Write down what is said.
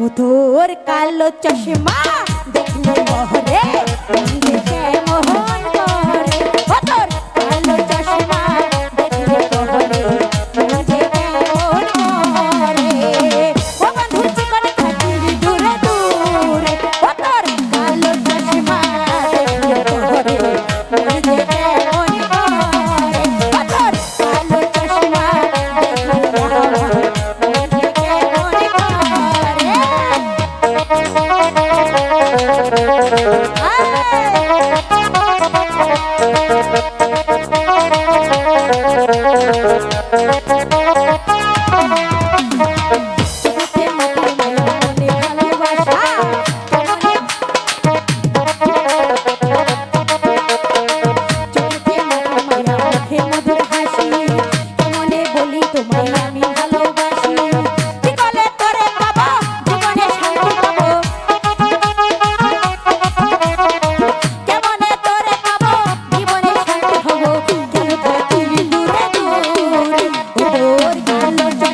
ও তোর কালো চশমা দেখলে মোহরে দেখে মোহন করে ও তোর কালো চশমা দেখলে মোহরে দেখে মোহন করে ও বন্ধু চিকন খাতির দূরে দূরে ও তোর কালো চশমা দেখলে মোহরে দেখে মোহন করে ও তোর কালো চশমা দেখলে মোহরে দেখে মোহন করে Lord,